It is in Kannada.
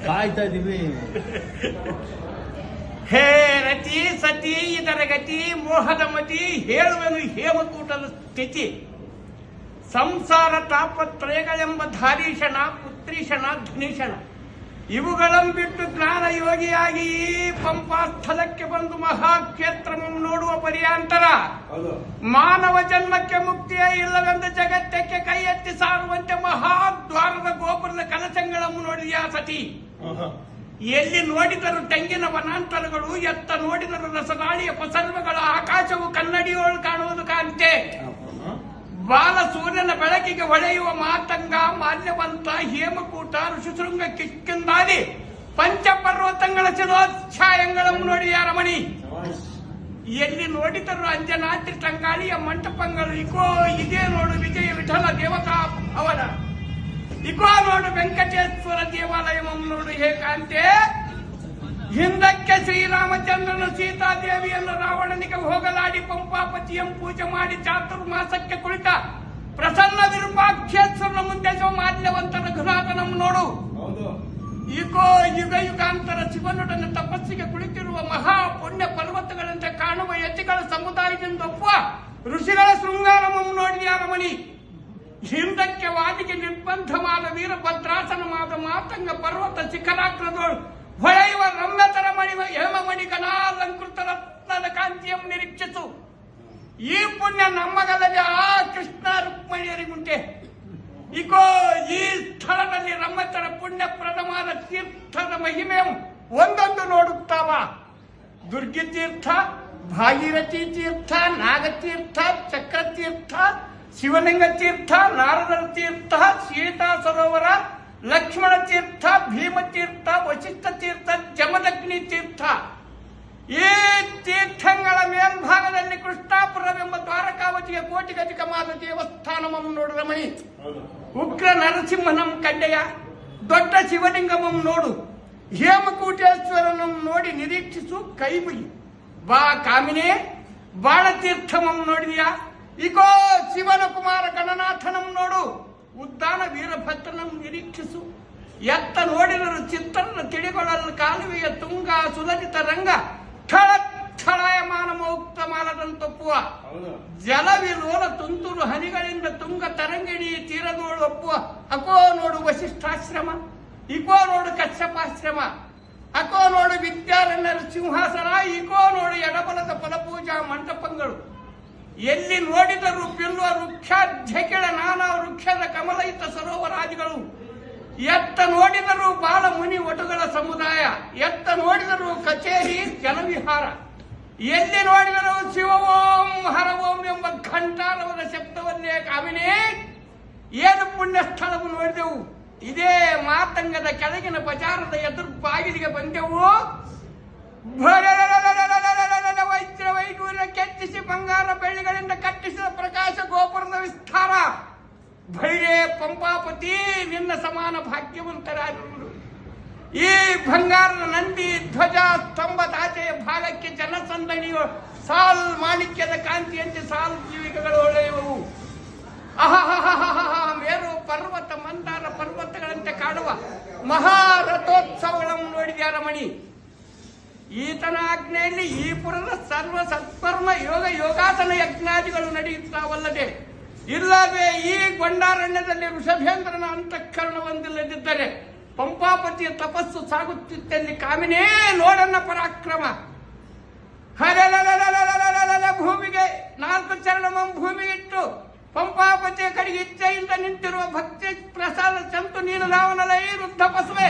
ಕಾಯ್ತಾ ಇದೀವಿ. ಹೇ ರತಿ ಸತಿ ಇದರ ಗತಿ ಮೋಹದ ಮತಿ ಹೇಳುವೆನು ಹೇಮಕೂಟದ ಸ್ಥಿತಿ ಸಂಸಾರ ತಾಪತ್ರಯಗಳೆಂಬ ಧಾರೀಷಣ ಪುತ್ರೀಷಣ ಧನೀಷಣ ಇವುಗಳನ್ನು ಬಿಟ್ಟು ಜ್ಞಾನ ಯೋಗಿಯಾಗಿ ಈ ಪಂಪಾ ಸ್ಥಳಕ್ಕೆ ಬಂದು ಮಹಾಕ್ಷೇತ್ರವನ್ನು ನೋಡುವ ಪರ್ಯಾಂತರ ಮಾನವ ಜನ್ಮಕ್ಕೆ ಮುಕ್ತಿಯೇ ಇಲ್ಲವೆಂದು ಜಗತ್ತಕ್ಕೆ ಕೈ ಎತ್ತಿ ಸಾರುವಂತೆ ಮಹಾದ್ವಾರದ ಗೋಪುರದ ಕಲಶಗಳನ್ನು ನೋಡಿದೆಯಾ ಸತಿ? ಎಲ್ಲಿ ನೋಡಿದರೂ ತೆಂಗಿನ ವನಾಂತರಗಳು, ಎತ್ತ ನೋಡಿದರೂ ರಸಗಾಳಿಯ ಪಸರ್ವಗಳ ಆಕಾಶವು ಕನ್ನಡಿಯೋಳು ಕಾಣುವುದು ಕಾಂತೆ. ಬಾಲ ಸೂರ್ಯನ ಬೆಳಕಿಗೆ ಹೊಳೆಯುವ ಮಾತಂಗ, ಮಾಲ್ಯವಂತ, ಹೇಮಕೂಟ, ಋಷಿಶೃಂಗ, ಕಿಷ್ಕಿಂದಾದಿ ಪಂಚಪರ್ವತಗಳ ಶಿಲೋಚ್ಛಾಯಗಳನ್ನು ನೋಡಿದ ರಮಣಿ. ಎಲ್ಲಿ ನೋಡಿದರೂ ಅಂಜನಾದ್ರಿ ತಂಗಾಳಿಯ ಮಂಟಪಗಳು, ಇಕೋ ಇದೇ ನೋಡು ವಿಜಯ ವಿಠಲ ದೇವತಾ ಅವರ, ಇಕೋ ನೋಡು ವೆಂಕಟೇಶ್ವರ ದೇವಾಲಯವನ್ನು ನೋಡು ಹೇಗಂತೆ. ಹಿಂದಕ್ಕೆ ಶ್ರೀರಾಮಚಂದ್ರನು ಸೀತಾದೇವಿಯನ್ನು ರಾವಣನಿಗೆ ಹೋಗಲಾಡಿ ಪಂಪಾಪತಿಯನ್ನು ಪೂಜೆ ಮಾಡಿ ಚಾತುರ್ಮಾಸಕ್ಕೆ ಕುಳಿತ ಪ್ರಸನ್ನ ವಿರೂಪಾಕ್ಷೇಶ್ವರನ ಮುಂದೆ ಮಾಲ್ಯವಂತ ರಘುನಾಥನನ್ನು ನೋಡು. ಈಗೋ ಯುಗ ಯುಗಾಂತರ ಶಿವನೊಡನೆ ತಪಸ್ಸಿಗೆ ಕುಳಿತಿರುವ ಮಹಾ ಪುಣ್ಯ ಪರ್ವತಗಳಂತೆ ಕಾಣುವ ಯತಿಗಳ ಸಮುದಾಯದಿಂದ ಒಪ್ಪುವ ಋಷಿಗಳ ಶೃಂಗಾರವನ್ನು ನೋಡಿದ ರಮಣಿ. ಹಿಂದಕ್ಕೆ ವಾದಿಗೆ ನಿರ್ಬಂಧವಾದ ವೀರಭದ್ರಾಸನವಾದ ಮಾತಂಗ ಪರ್ವತ ಶಿಖರಾಗ್ರದೋಳು ಹೊಳೆಯುವ ರಮ್ಯತರ ಮಣಿವ ಹೇಮಮಣಿ ಗಣಾಲಂಕೃತ ರತ್ನದ ಕಾಂತಿಯನ್ನು ನಿರೀಕ್ಷಿಸು. ಈ ಪುಣ್ಯ ನಮ್ಮಗಲ್ಲದೆ ಆ ಕೃಷ್ಣ ರುಕ್ಮಿಣಿಯರಿಗುಂಟೆ. ಇಕೋ ಈ ಸ್ಥಳದಲ್ಲಿ ರಮ್ಯತರ ಪುಣ್ಯಪ್ರದವಾದ ತೀರ್ಥದ ಮಹಿಮೆಯು ಒಂದೊಂದು ನೋಡುತ್ತಾವ. ದುರ್ಗಿ ತೀರ್ಥ, ಭಾಗೀರಥಿ ತೀರ್ಥ, ನಾಗತೀರ್ಥ, ಚಕ್ರತೀರ್ಥ, ಶಿವಲಿಂಗ ತೀರ್ಥ, ನಾರದರ ತೀರ್ಥ, ಸೀತಾ ಸರೋವರ, ಲಕ್ಷ್ಮಣ ತೀರ್ಥ, ಭೀಮತೀರ್ಥ, ವಶಿಷ್ಠ ತೀರ್ಥ, ಜಮದಗ್ನಿ ತೀರ್ಥ. ಈ ತೀರ್ಥಗಳ ಮೇಲ್ಭಾಗದಲ್ಲಿ ಕೃಷ್ಣಾಪುರವೆಂಬ ದ್ವಾರಕಾವತಿಯ ಕೋಟಿಗಧಿಕವಾದ ದೇವಸ್ಥಾನವನ್ನು ನೋಡು ರಮಣಿ. ಉಗ್ರ ನರಸಿಂಹನಂ ಕಂಡೆಯ ದೊಡ್ಡ ಶಿವಲಿಂಗಮಂ ನೋಡು. ಹೇಮಕೂಟೇಶ್ವರನನ್ನು ನೋಡಿ ನಿರೀಕ್ಷಿಸು, ಕೈ ಮುಗಿ. ಬಾ ಕಾಮಿನೇ, ಬಾಳತೀರ್ಥಮಂ ನೋಡಿದೆಯಾ? ಇಕೋ ಶಿವನ ಕುಮಾರ ಗಣನಾಥನಂ ನೋಡು. ಉದ್ದಾನ ವೀರಭದ್ರನಂ ನಿರೀಕ್ಷಿಸು. ಎತ್ತ ನೋಡಿದರು ಚಿತ್ರನ ತಿಳಿಗೊಳ್ಳಲು ಕಾಲುವೆಯ ತುಂಗ ಸುಲಲಿತ ರಂಗ ಠಳ ಠಳಯಮಾನ ಮೌಕ್ತ ಮಾಲದಂತೊಪ್ಪುವ ಜಲವಿಲೋಲ ತುಂತುರು ಹನಿಗಳಿಂದ ತುಂಗ ತರಂಗಿಣಿ ತೀರದೋಳು ಒಪ್ಪುವ. ಅಕೋ ನೋಡು ವಶಿಷ್ಠಾಶ್ರಮ, ಇಕೋ ನೋಡು ಕಶ್ಯಪಾಶ್ರಮ, ಅಕೋ ನೋಡು ವಿದ್ಯಾರಣ್ಯರ ಸಿಂಹಾಸನ, ಇಕೋ ನೋಡು ಎಡಬಲದ ಫಲಪೂಜಾ ಮಂಟಪಗಳು. ಎಲ್ಲಿ ನೋಡಿದರೂ ಬಿಲ್ಲುವ ವೃಕ್ಷಾಧ್ಯಕೆಳ ನಾನಾ ವೃಕ್ಷದ ಕಮಲಯುತ ಸರೋವರಾದಿಗಳು. ಎತ್ತ ನೋಡಿದರೂ ಬಾಲ ಮುನಿ ಒಟುಗಳ ಸಮುದಾಯ, ಎತ್ತ ನೋಡಿದರೂ ಕಚೇರಿ ಜಲವಿಹಾರ. ಎಲ್ಲಿ ನೋಡಿದರೂ ಶಿವ ಓಂ ಹರ ಓಂ ಎಂಬ ಘಂಟಾರವದ ಶಬ್ದವನ್ನೇ ಕಾಮಿನೇ. ಏನು ಪುಣ್ಯ ಸ್ಥಳವು ನೋಡಿದೆವು. ಇದೇ ಮಾತಂಗದ ಕೆಳಗಿನ ಬಜಾರದ ಎದುರು ಬಾಗಿಲಿಗೆ ಬಂದೆವು. ವೈದ್ಯ ವೈಡೂರ್ಯ ಕೆತ್ತಿಸಿ ಬಂಗಾರ ಬೆಳ್ಳಿಗಳಿಂದ ಕಟ್ಟಿಸಿದ ಪ್ರಕಾಶ ಗೋಪುರದ ವಿಸ್ತಾರ. ಭೈರೇ ಪಂಪಾಪತಿ, ನಿನ್ನ ಸಮಾನ ಭಾಗ್ಯವಂತರಾಗಿರುವುದು. ಈ ಬಂಗಾರದ ನಂದಿ ಧ್ವಜ ಸ್ತಂಭದಾಚೆಯ ಭಾಗಕ್ಕೆ ಜನಸಂದಣಿಯು ಸಾಲ್ ಮಾಣಿಕ್ಯದ ಕಾಂತಿಯಂತೆ ಸಾಲು ಜೀವಿಗಳು ಹೊಳೆಯುವವು. ಮೇರು ಪರ್ವತ ಮಂದಾರ ಪರ್ವತಗಳಂತೆ ಕಾಣುವ ಮಹಾರಥೋತ್ಸವಗಳನ್ನು ನೋಡಿದ್ಯಾ ರಮಣಿ. ಈತನ ಆಜ್ಞೆಯಲ್ಲಿ ಈ ಪುರದ ಸರ್ವ ಸತ್ಕರ್ಮ ಯೋಗ ಯೋಗಾಸನ ಯಜ್ಞಾದಿಗಳು ನಡೆಯುತ್ತಾವಲ್ಲದೆ, ಇಲ್ಲವೇ ಈ ಗೊಂಡಾರಣ್ಯದಲ್ಲಿ ವೃಷಭೇಂದ್ರನ ಅಂತಃಕರಣ ಹೊಂದಿಲ್ಲದಿದ್ದರೆ ಪಂಪಾಪತಿಯ ತಪಸ್ಸು ಸಾಗುತ್ತಿದ್ದಲ್ಲಿ ಕಾಮಿನೇ ನೋಡನ್ನ ಪರಾಕ್ರಮ. ಭೂಮಿಗೆ 4 ಚರಣಮಂ ಭೂಮಿಗಿಟ್ಟು ಪಂಪಾಪತಿಯ ಕಡೆಗೆ ಇಚ್ಛೆಯಿಂದ ನಿಂತಿರುವ ಭಕ್ತಿ ಪ್ರಸಾದ ಚಂತು ನೀನು ನಾವನಲ್ಲ ಈ ವೃದ್ಧ ಪಸುವೆ.